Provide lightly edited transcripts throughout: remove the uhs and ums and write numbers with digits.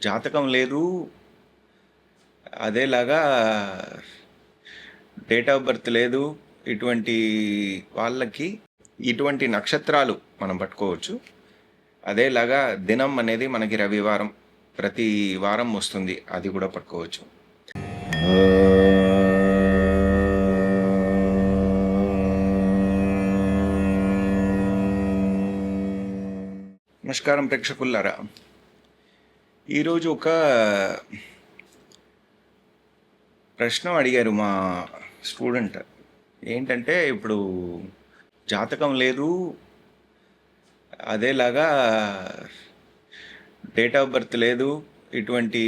జాతకం లేదు. అదేలాగా date of birth లేదు. ఇటువంటి వాళ్ళకి ఇటువంటి నక్షత్రాలు మనం పట్టుకోవచ్చు. అదేలాగా దినం అనేది మనకి రవివారం ప్రతి వారం వస్తుంది, అది కూడా పట్టుకోవచ్చు. నమస్కారం ప్రేక్షకులారా. ఈరోజు ఒక ప్రశ్న అడిగారు మా స్టూడెంట్. ఏంటంటే, ఇప్పుడు జాతకం లేదు, అదేలాగా డేట్ ఆఫ్ బర్త్ లేదు, ఇటువంటి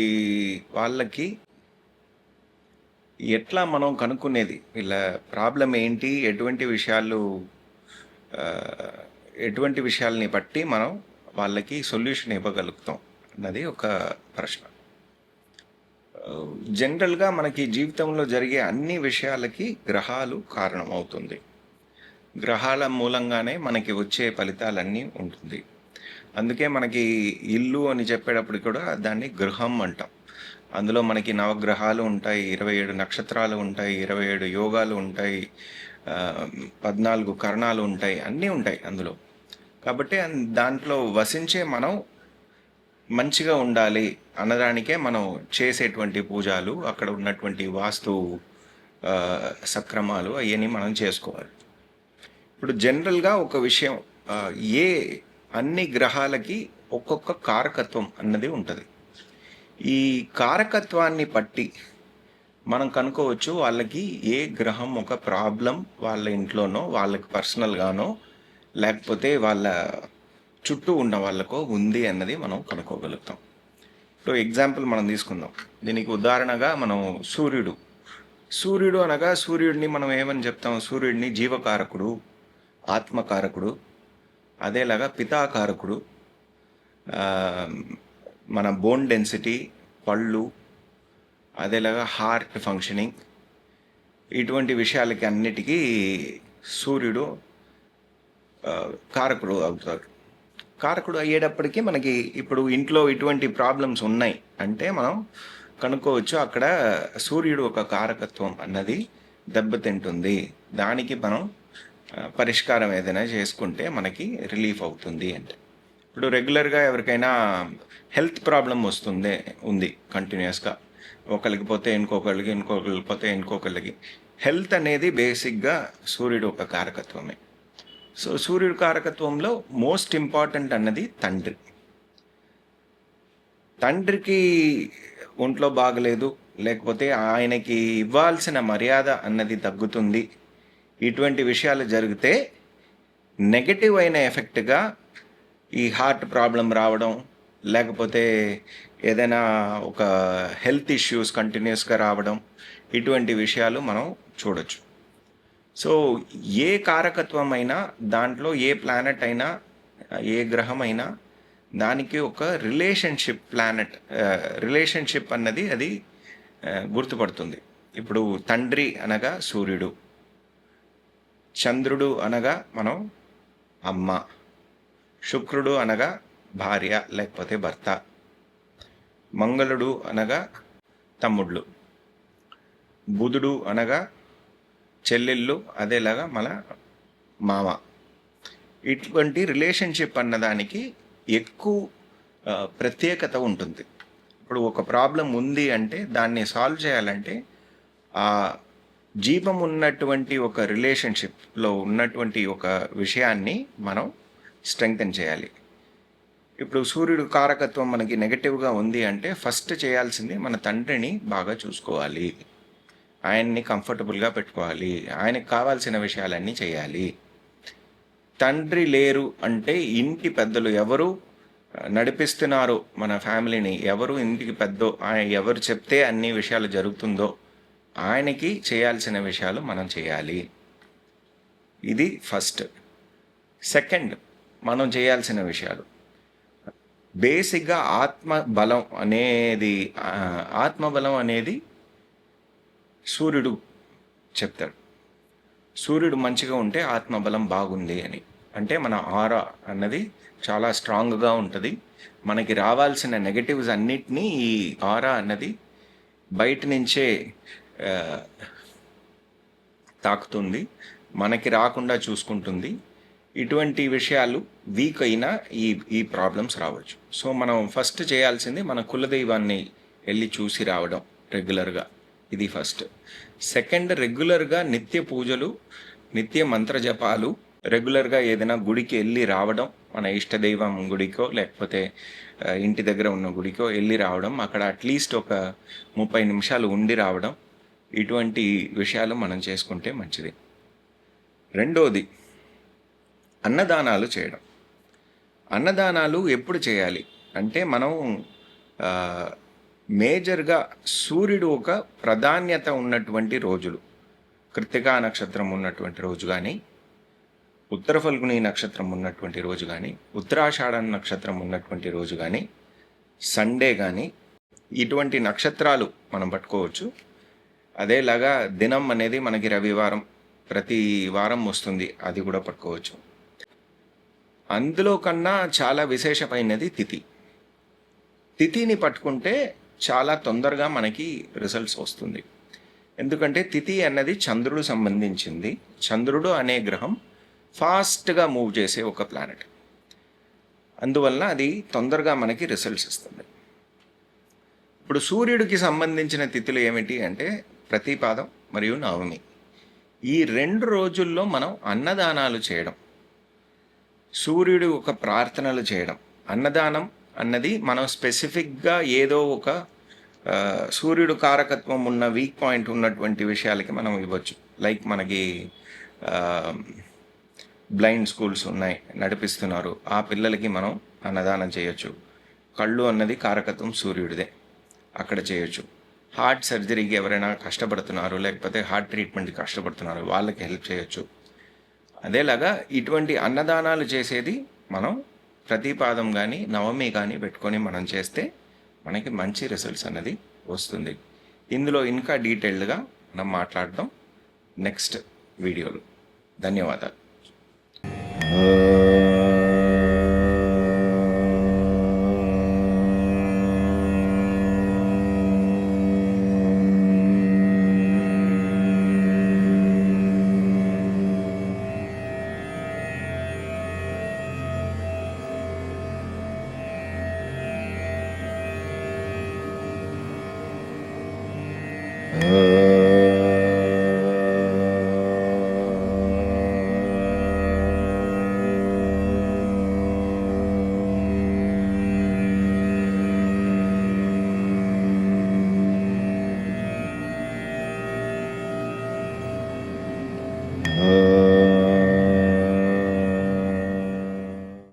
వాళ్ళకి ఎట్లా మనం కనుక్కునేది? వీళ్ళ ప్రాబ్లం ఏంటి, ఎటువంటి విషయాల్ని బట్టి మనం వాళ్ళకి సొల్యూషన్ ఇవ్వగలుగుతాం అన్నది ఒక ప్రశ్న. జనరల్గా మనకి జీవితంలో జరిగే అన్ని విషయాలకి గ్రహాలు కారణమవుతుంది. గ్రహాల మూలంగానే మనకి వచ్చే ఫలితాలన్నీ ఉంటుంది. అందుకే మనకి ఇల్లు అని చెప్పేటప్పుడు కూడా దాన్ని గృహం అంటాం. అందులో మనకి నవగ్రహాలు ఉంటాయి, 27 నక్షత్రాలు ఉంటాయి, 27 యోగాలు ఉంటాయి, 14 కరణాలు ఉంటాయి, అన్నీ ఉంటాయి అందులో. కాబట్టి దాంట్లో వసించే మనం మంచిగా ఉండాలి అన్నదానికే మనం చేసేటువంటి పూజలు, అక్కడ ఉన్నటువంటి వాస్తు సక్రమాలు అవన్నీ మనం చేసుకోవాలి. ఇప్పుడు జనరల్గా ఒక విషయం, ఏ అన్ని గ్రహాలకి ఒక్కొక్క కారకత్వం అన్నది ఉంటుంది. ఈ కారకత్వాన్ని బట్టి మనం కనుక్కోవచ్చు వాళ్ళకి ఏ గ్రహం ఒక ప్రాబ్లం వాళ్ళ ఇంట్లోనో, వాళ్ళకి పర్సనల్గానో, లేకపోతే వాళ్ళ చుట్టూ ఉన్న వాళ్ళకో ఉంది అన్నది మనం కనుక్కోగలుగుతాం. ఇప్పుడు ఎగ్జాంపుల్ మనం తీసుకుందాం. దీనికి ఉదాహరణగా మనం సూర్యుడు అనగా సూర్యుడిని మనం ఏమని చెప్తాం? సూర్యుడిని జీవకారకుడు, ఆత్మకారకుడు, అదేలాగా పితాకారకుడు, మన బోన్ డెన్సిటీ, పళ్ళు, అదేలాగా హార్ట్ ఫంక్షనింగ్, ఇటువంటి విషయాలకి అన్నిటికీ సూర్యుడు కారకుడు అవుతాడు. కారకుడు అయ్యేటప్పటికీ మనకి ఇప్పుడు ఇంట్లో ఇటువంటి ప్రాబ్లమ్స్ ఉన్నాయి అంటే మనం కనుక్కోవచ్చు అక్కడ సూర్యుడు ఒక కారకత్వం అన్నది దెబ్బతింటుంది. దానికి మనం పరిష్కారం ఏదైనా చేసుకుంటే మనకి రిలీఫ్ అవుతుంది అంటే. ఇప్పుడు రెగ్యులర్గా ఎవరికైనా హెల్త్ ప్రాబ్లం ఉంది కంటిన్యూస్గా, ఒకరికి పోతే ఇంకొకరికి పోతే ఇంకొకరికి. హెల్త్ అనేది బేసిక్గా సూర్యుడు ఒక కారకత్వమే. సో సూర్యుడు కారకత్వంలో మోస్ట్ ఇంపార్టెంట్ అన్నది తండ్రికి ఒంట్లో బాగలేదు, లేకపోతే ఆయనకి ఇవ్వాల్సిన మర్యాద అన్నది తగ్గుతుంది, ఇటువంటి విషయాలు జరిగితే నెగటివ్ అయిన ఎఫెక్ట్గా ఈ హార్ట్ ప్రాబ్లం రావడం, లేకపోతే ఏదైనా ఒక హెల్త్ ఇష్యూస్ కంటిన్యూస్గా రావడం, ఇటువంటి విషయాలు మనం చూడొచ్చు. సో ఏ కారకత్వం అయినా, దాంట్లో ఏ ప్లానెట్ అయినా, ఏ గ్రహం అయినా, దానికి ఒక రిలేషన్షిప్ అన్నది అది గుర్తుపడుతుంది. ఇప్పుడు తండ్రి అనగా సూర్యుడు, చంద్రుడు అనగా మనం అమ్మ, శుక్రుడు అనగా భార్య లేకపోతే భర్త, మంగళుడు అనగా తమ్ముళ్ళు, బుధుడు అనగా చెల్లెళ్ళు, అదేలాగా మన మామ. ఇటువంటి రిలేషన్షిప్ అన్నదానికి ఎక్కువ ప్రత్యేకత ఉంటుంది. ఇప్పుడు ఒక ప్రాబ్లం ఉంది అంటే దాన్ని సాల్వ్ చేయాలంటే ఆ జీవం ఉన్నటువంటి ఒక రిలేషన్షిప్లో ఉన్నటువంటి ఒక విషయాన్ని మనం స్ట్రెంగ్తెన్ చేయాలి. ఇప్పుడు సూర్యుడు కారకత్వం మనకి నెగటివ్గా ఉంది అంటే ఫస్ట్ చేయాల్సింది మన తండ్రిని బాగా చూసుకోవాలి, ఆయన్ని కంఫర్టబుల్గా పెట్టుకోవాలి, ఆయనకు కావాల్సిన విషయాలన్నీ చేయాలి. తండ్రి లేరు అంటే ఇంటి పెద్దలు ఎవరు నడిపిస్తున్నారో మన ఫ్యామిలీని, ఎవరు ఇంటికి పెద్దో, ఎవరు చెప్తే అన్ని విషయాలు జరుగుతుందో ఆయనకి చేయాల్సిన విషయాలు మనం చేయాలి. ఇది ఫస్ట్. సెకండ్, మనం చేయాల్సిన విషయాలు బేసిక్గా ఆత్మబలం అనేది సూర్యుడు చెప్తాడు. సూర్యుడు మంచిగా ఉంటే ఆత్మబలం బాగుంది అని. అంటే మన ఆరా అన్నది చాలా స్ట్రాంగ్గా ఉంటుంది. మనకి రావాల్సిన నెగటివ్స్ అన్నిటినీ ఈ ఆరా అన్నది బయట నుంచే ఆ, తాకుతుంది, మనకి రాకుండా చూసుకుంటుంది. ఇటువంటి విషయాలు వీక్ అయినా ఈ ఈ ప్రాబ్లమ్స్ రావచ్చు. సో మనం ఫస్ట్ చేయాల్సింది మన కులదైవాన్ని వెళ్ళి చూసి రావడం రెగ్యులర్గా, ఇది ఫస్ట్. సెకండ్, రెగ్యులర్గా నిత్య పూజలు, నిత్య మంత్ర జపాలు, రెగ్యులర్గా ఏదైనా గుడికి వెళ్ళి రావడం, మన ఇష్టదైవం గుడికో లేకపోతే ఇంటి దగ్గర ఉన్న గుడికో వెళ్ళి రావడం, అక్కడ అట్లీస్ట్ ఒక 30 నిమిషాలు ఉండి రావడం, ఇటువంటి విషయాలు మనం చేసుకుంటే మంచిది. రెండోది, అన్నదానాలు చేయడం. అన్నదానాలు ఎప్పుడు చేయాలి అంటే, మనం మేజర్గా సూర్యుడు ఒక ప్రాధాన్యత ఉన్నటువంటి రోజులు, కృత్తికా నక్షత్రం ఉన్నటువంటి రోజు కానీ, ఉత్తర ఫల్గుని నక్షత్రం ఉన్నటువంటి రోజు కానీ, ఉత్తరాషాఢ నక్షత్రం ఉన్నటువంటి రోజు కానీ, సండే కానీ, ఇటువంటి నక్షత్రాలు మనం పట్టుకోవచ్చు. అదేలాగా దినం అనేది మనకి రవివారం ప్రతి వారం వస్తుంది, అది కూడా పట్టుకోవచ్చు. అందులో కన్నా చాలా విశేషమైనది తిథి. తిథిని పట్టుకుంటే చాలా తొందరగా మనకి రిజల్ట్స్ వస్తుంది. ఎందుకంటే తిథి అన్నది చంద్రుడు సంబంధించింది. చంద్రుడు అనే గ్రహం ఫాస్ట్గా మూవ్ చేసే ఒక ప్లానెట్. అందువల్ల అది తొందరగా మనకి రిజల్ట్స్ ఇస్తుంది. ఇప్పుడు సూర్యుడికి సంబంధించిన తిథులు ఏమిటి అంటే ప్రతిపాదం మరియు నవమి. ఈ 2 రోజుల్లో మనం అన్నదానాలు చేయడం, సూర్యుడు ఒక ప్రార్థనలు చేయడం. అన్నదానం అన్నది మనం స్పెసిఫిక్గా ఏదో ఒక సూర్యుడు కారకత్వం ఉన్న వీక్ పాయింట్ ఉన్నటువంటి విషయాలకి మనం ఇవ్వచ్చు. లైక్ మనకి బ్లైండ్ స్కూల్స్ ఉన్నాయి, నడిపిస్తున్నారు, ఆ పిల్లలకి మనం అన్నదానం చేయొచ్చు. కళ్ళు అన్నది కారకత్వం సూర్యుడిదే, అక్కడ చేయొచ్చు. హార్ట్ సర్జరీకి ఎవరైనా కష్టపడుతున్నారు, లేకపోతే హార్ట్ ట్రీట్మెంట్కి కష్టపడుతున్నారు, వాళ్ళకి హెల్ప్ చేయొచ్చు. అదేలాగా ఇటువంటి అన్నదానాలు చేసేది మనం ప్రతిపాదం కానీ నవమి కానీ పెట్టుకొని మనం చేస్తే మనకి మంచి రిజల్ట్స్ అన్నది వస్తుంది. ఇందులో ఇంకా డీటెయిల్డ్గా మనం మాట్లాడదాం నెక్స్ట్ వీడియోలో. ధన్యవాదాలు.